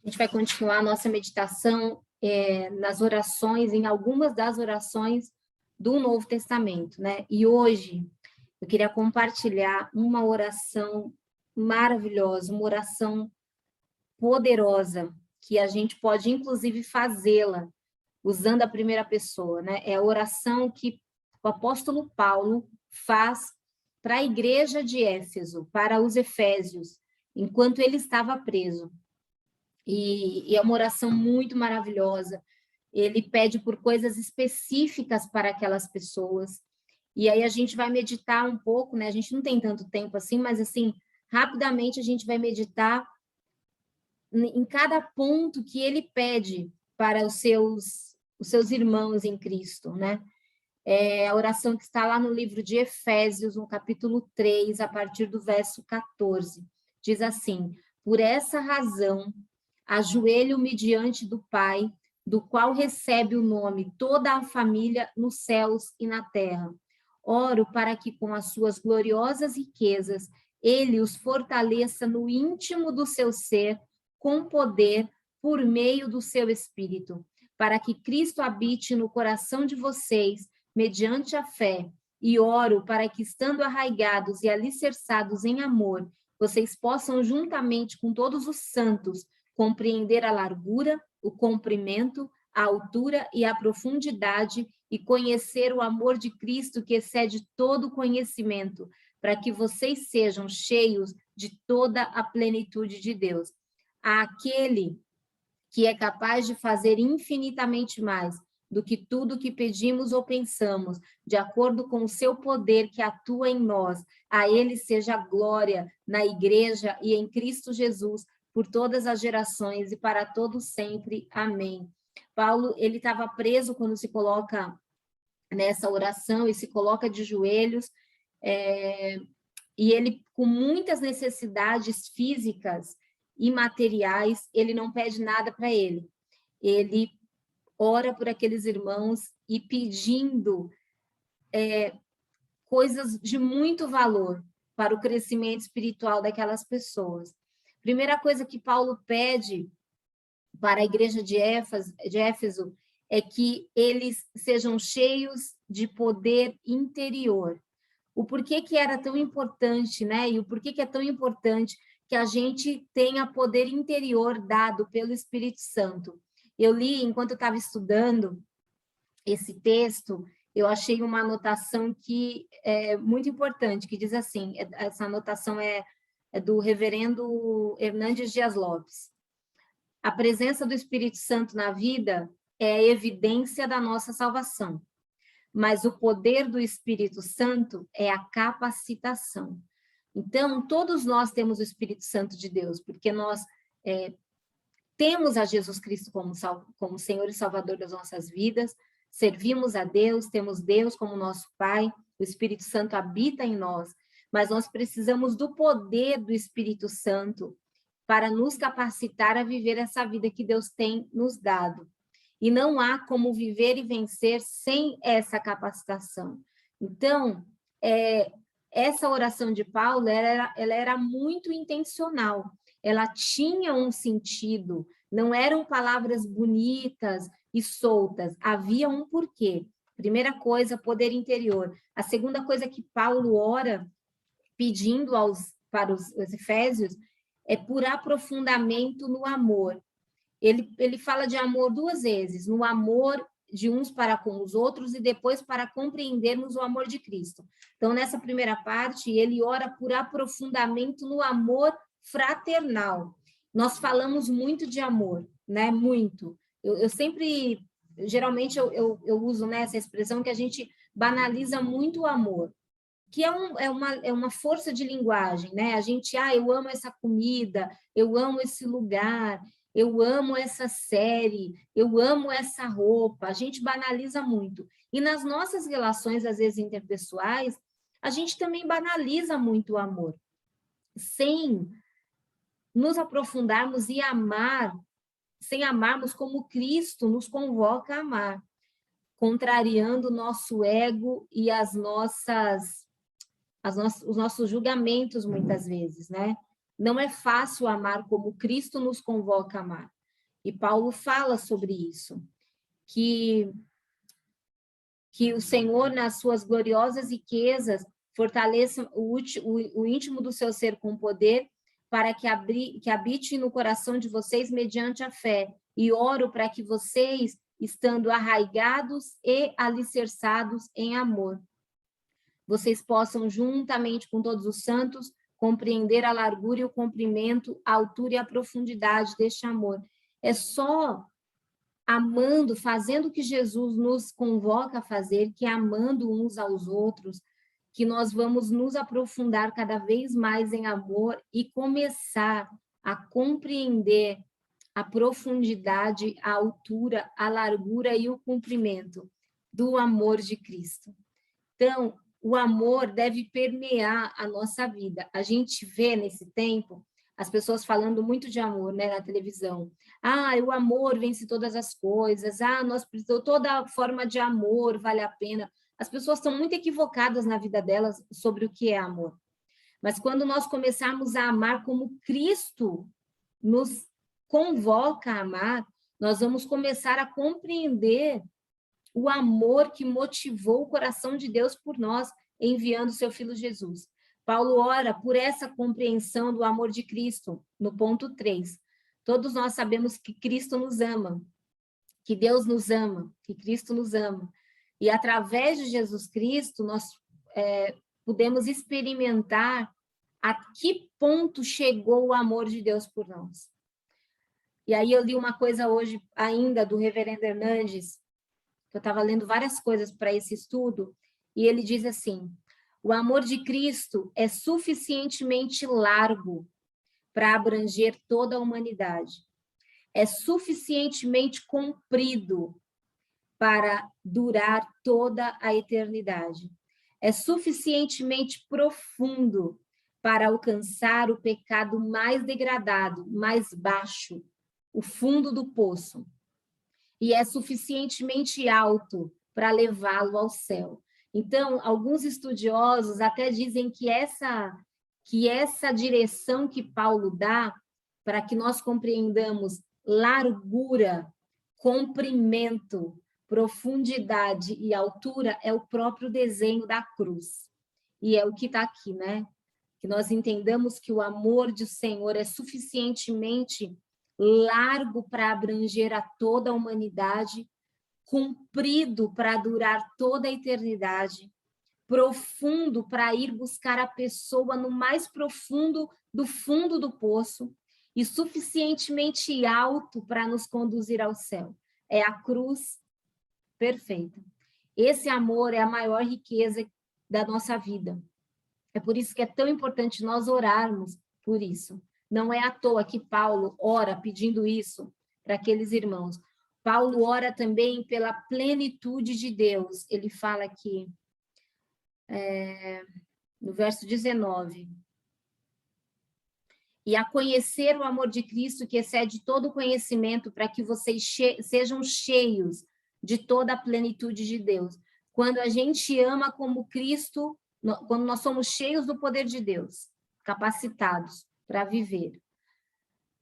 A gente vai continuar a nossa meditação nas orações, em algumas das orações do Novo Testamento, né? E hoje eu queria compartilhar uma oração maravilhosa, uma oração poderosa, que a gente pode, inclusive, fazê-la usando a primeira pessoa, né? É a oração que o apóstolo Paulo faz para a igreja de Éfeso, para os efésios, enquanto ele estava preso. E é uma oração muito maravilhosa. Ele pede por coisas específicas para aquelas pessoas. E aí a gente vai meditar um pouco, né? A gente não tem tanto tempo assim, mas assim, rapidamente a gente vai meditar em cada ponto que ele pede para os seus irmãos em Cristo, né? É a oração que está lá no livro de Efésios, no capítulo 3, a partir do verso 14. Diz assim: por essa razão, ajoelho-me diante do Pai, do qual recebe o nome toda a família nos céus e na terra. Oro para que, com as suas gloriosas riquezas, ele os fortaleça no íntimo do seu ser, com poder, por meio do seu Espírito, para que Cristo habite no coração de vocês, mediante a fé, e oro para que, estando arraigados e alicerçados em amor, vocês possam, juntamente com todos os santos, compreender a largura, o comprimento, a altura e a profundidade, e conhecer o amor de Cristo que excede todo conhecimento, para que vocês sejam cheios de toda a plenitude de Deus. Aquele que é capaz de fazer infinitamente mais do que tudo que pedimos ou pensamos, de acordo com o seu poder que atua em nós, a ele seja a glória na igreja e em Cristo Jesus, por todas as gerações e para todos sempre. Amém. Paulo, ele estava preso quando se coloca nessa oração e se coloca de joelhos, e ele, com muitas necessidades físicas e materiais, ele não pede nada para ele. Ele ora por aqueles irmãos e pedindo coisas de muito valor para o crescimento espiritual daquelas pessoas. Primeira coisa que Paulo pede para a igreja de Éfeso é que eles sejam cheios de poder interior. O porquê que era tão importante, né? E o porquê que é tão importante que a gente tenha poder interior dado pelo Espírito Santo. Eu li, enquanto eu estava estudando esse texto, eu achei uma anotação que é muito importante, que diz assim, essa anotação é do reverendo Hernandes Dias Lopes. A presença do Espírito Santo na vida é a evidência da nossa salvação, mas o poder do Espírito Santo é a capacitação. Então, todos nós temos o Espírito Santo de Deus, porque nós temos a Jesus Cristo como Senhor e Salvador das nossas vidas, servimos a Deus, temos Deus como nosso Pai, o Espírito Santo habita em nós, mas nós precisamos do poder do Espírito Santo para nos capacitar a viver essa vida que Deus tem nos dado. E não há como viver e vencer sem essa capacitação. Então, essa oração de Paulo, ela era muito intencional, ela tinha um sentido, não eram palavras bonitas e soltas, havia um porquê. Primeira coisa, poder interior. A segunda coisa que Paulo ora, pedindo para os efésios, é por aprofundamento no amor. Ele fala de amor duas vezes, no amor de uns para com os outros e depois para compreendermos o amor de Cristo. Então, nessa primeira parte, ele ora por aprofundamento no amor fraternal. Nós falamos muito de amor, né? Muito. Eu sempre, geralmente, eu uso, né, essa expressão que a gente banaliza muito o amor, que é uma força de linguagem, né? A gente, eu amo essa comida, eu amo esse lugar, eu amo essa série, eu amo essa roupa, a gente banaliza muito. E nas nossas relações, às vezes, interpessoais, a gente também banaliza muito o amor, sem nos aprofundarmos e amar, sem amarmos como Cristo nos convoca a amar, contrariando o nosso ego e os nossos julgamentos, muitas vezes, né? Não é fácil amar como Cristo nos convoca a amar. E Paulo fala sobre isso, que o Senhor, nas suas gloriosas riquezas, fortaleça o íntimo do seu ser com poder, para que habite no coração de vocês mediante a fé. E oro para que vocês, estando arraigados e alicerçados em amor, vocês possam, juntamente com todos os santos, compreender a largura e o comprimento, a altura e a profundidade deste amor. É só amando, fazendo o que Jesus nos convoca a fazer, que é amando uns aos outros, que nós vamos nos aprofundar cada vez mais em amor e começar a compreender a profundidade, a altura, a largura e o comprimento do amor de Cristo. Então, o amor deve permear a nossa vida. A gente vê nesse tempo as pessoas falando muito de amor, né, na televisão. Ah, o amor vence todas as coisas. Ah, nós precisamos, toda forma de amor vale a pena. As pessoas estão muito equivocadas na vida delas sobre o que é amor. Mas quando nós começarmos a amar como Cristo nos convoca a amar, nós vamos começar a compreender o amor que motivou o coração de Deus por nós, enviando seu Filho Jesus. Paulo ora por essa compreensão do amor de Cristo, no ponto 3. Todos nós sabemos que Cristo nos ama, que Deus nos ama, que Cristo nos ama. E através de Jesus Cristo, nós podemos experimentar a que ponto chegou o amor de Deus por nós. E aí eu li uma coisa hoje ainda do reverendo Hernandes, eu estava lendo várias coisas para esse estudo, e ele diz assim: o amor de Cristo é suficientemente largo para abranger toda a humanidade. É suficientemente comprido para durar toda a eternidade. É suficientemente profundo para alcançar o pecado mais degradado, mais baixo, o fundo do poço. E é suficientemente alto para levá-lo ao céu. Então, alguns estudiosos até dizem que essa direção que Paulo dá para que nós compreendamos largura, comprimento, profundidade e altura é o próprio desenho da cruz. E é o que está aqui, né? Que nós entendamos que o amor do Senhor é suficientemente largo para abranger a toda a humanidade, comprido para durar toda a eternidade, profundo para ir buscar a pessoa no mais profundo do fundo do poço e suficientemente alto para nos conduzir ao céu. É a cruz perfeita. Esse amor é a maior riqueza da nossa vida. É por isso que é tão importante nós orarmos por isso. Não é à toa que Paulo ora pedindo isso para aqueles irmãos. Paulo ora também pela plenitude de Deus. Ele fala aqui, no verso 19. E a conhecer o amor de Cristo que excede todo o conhecimento, para que vocês sejam cheios de toda a plenitude de Deus. Quando a gente ama como Cristo, quando nós somos cheios do poder de Deus, capacitados para viver,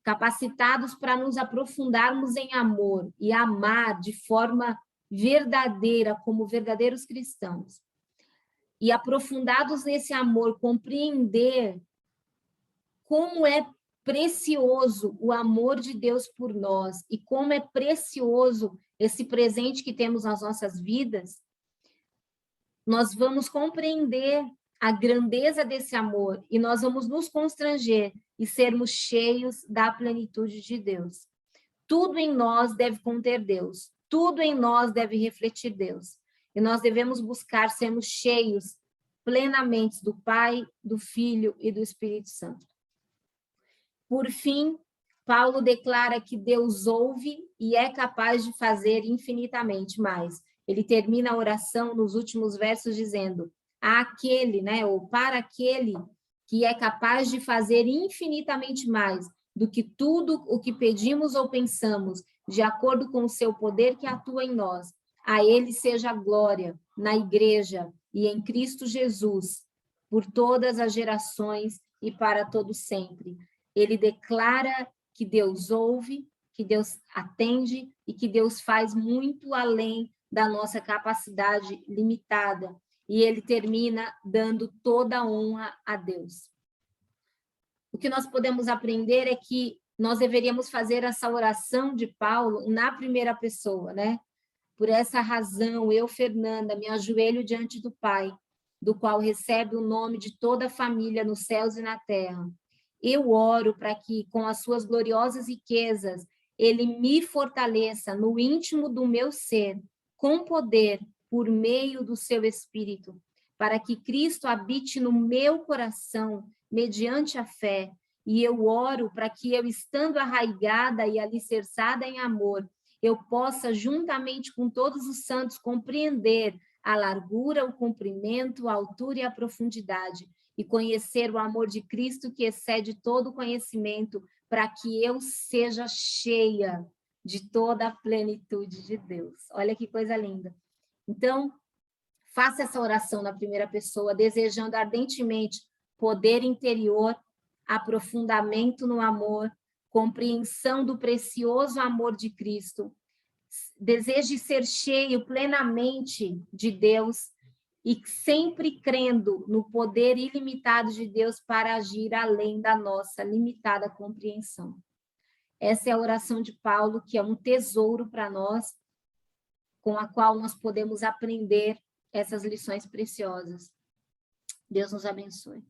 capacitados para nos aprofundarmos em amor e amar de forma verdadeira, como verdadeiros cristãos, e aprofundados nesse amor, compreender como é precioso o amor de Deus por nós e como é precioso esse presente que temos nas nossas vidas, nós vamos compreender a grandeza desse amor e nós vamos nos constranger e sermos cheios da plenitude de Deus. Tudo em nós deve conter Deus, tudo em nós deve refletir Deus. E nós devemos buscar sermos cheios plenamente do Pai, do Filho e do Espírito Santo. Por fim, Paulo declara que Deus ouve e é capaz de fazer infinitamente mais. Ele termina a oração nos últimos versos dizendo: àquele, né, ou para aquele que é capaz de fazer infinitamente mais do que tudo o que pedimos ou pensamos, de acordo com o seu poder que atua em nós. A ele seja a glória na igreja e em Cristo Jesus, por todas as gerações e para todo sempre. Ele declara que Deus ouve, que Deus atende e que Deus faz muito além da nossa capacidade limitada. E ele termina dando toda a honra a Deus. O que nós podemos aprender é que nós deveríamos fazer essa oração de Paulo na primeira pessoa, né? Por essa razão, eu, Fernanda, me ajoelho diante do Pai, do qual recebe o nome de toda a família nos céus e na terra. Eu oro para que, com as suas gloriosas riquezas, ele me fortaleça no íntimo do meu ser, com poder, por meio do seu Espírito, para que Cristo habite no meu coração, mediante a fé. E eu oro para que eu, estando arraigada e alicerçada em amor, eu possa, juntamente com todos os santos, compreender a largura, o comprimento, a altura e a profundidade, e conhecer o amor de Cristo que excede todo conhecimento, para que eu seja cheia de toda a plenitude de Deus. Olha que coisa linda. Então, faça essa oração na primeira pessoa, desejando ardentemente poder interior, aprofundamento no amor, compreensão do precioso amor de Cristo. Deseje ser cheio plenamente de Deus e sempre crendo no poder ilimitado de Deus para agir além da nossa limitada compreensão. Essa é a oração de Paulo, que é um tesouro para nós, com a qual nós podemos aprender essas lições preciosas. Deus nos abençoe.